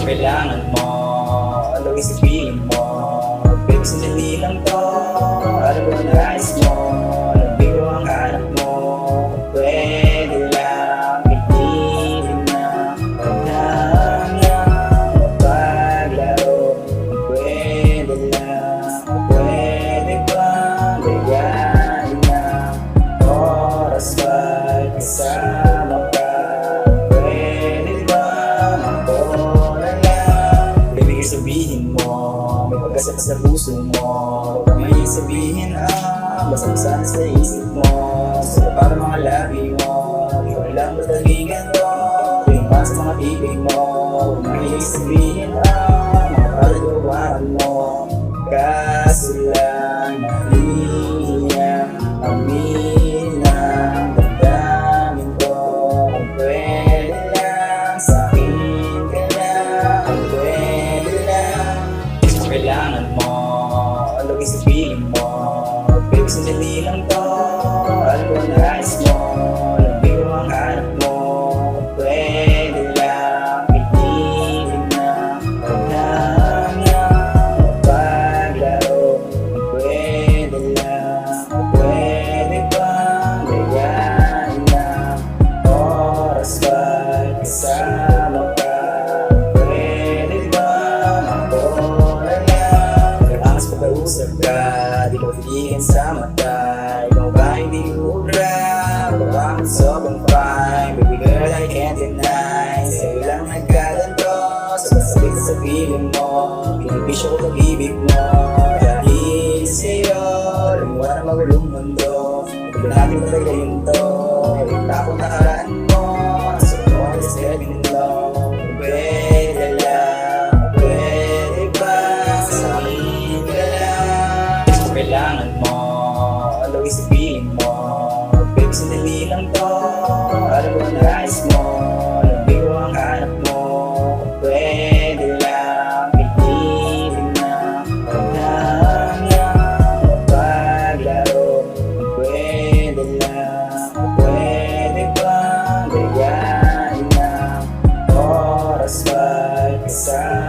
Kailangan mo, always isipin mo, baby, sandali lang to. Alam ko na nais mo, nabigo ang hanap mo. Pwede lang, piliin na paghanap, mapaglaro. Pwede lang, pwede bang gayahin na oras pagkasama ka. Pwede bang ako na lang? Baby, sabihin mo, may pagkasap sa puso mo. Huwag may sabihin basta sa isip mo. Sila para mga labi mo, ikaw lang madalingan to. Tuwing pa sa mga ibig mo, huwag may sabihin mga pagkawaran mo. Kaso lang nahihiya amin ang damdamin ko. Kung pwede lang sa'kin ka lang, kung pwede lang. Kailangan mo, always isipin mo, baby, sandali lang to. Alam ko na nais mo, nabigo ang hanap mo. Pwede lang, piliin na paghanap, mapaglaro. Pwede lang, pwede bang gayahin na oras pagkasama ka. Pwede bang ako na lang? Kailangan sa pag-uusap ka, di ko titigin sa mata. Ikaw ba hindi ubra? Bakit sobrang fine? Baby girl, I can't deny. Sa'yo lang nagkaganto, sabay sa piling mo. Pinipisyo ko pag-ibig mo. Dahil sa'yo, lumuha na magulong mundo. Huwag natin matagayin to. Ito ako nakaraan mo, so don't step in love. Pwede lang, pwede ba sa'kin ka lang? Kailangan mo, always isipin mo, baby, sandali lang to. Alam ko na nais mo, nabigo ang hanap mo. Pwede lang, piliin na paghanap, mapaglaro. Pwede lang, pwede bang gayahin na oras pagkasama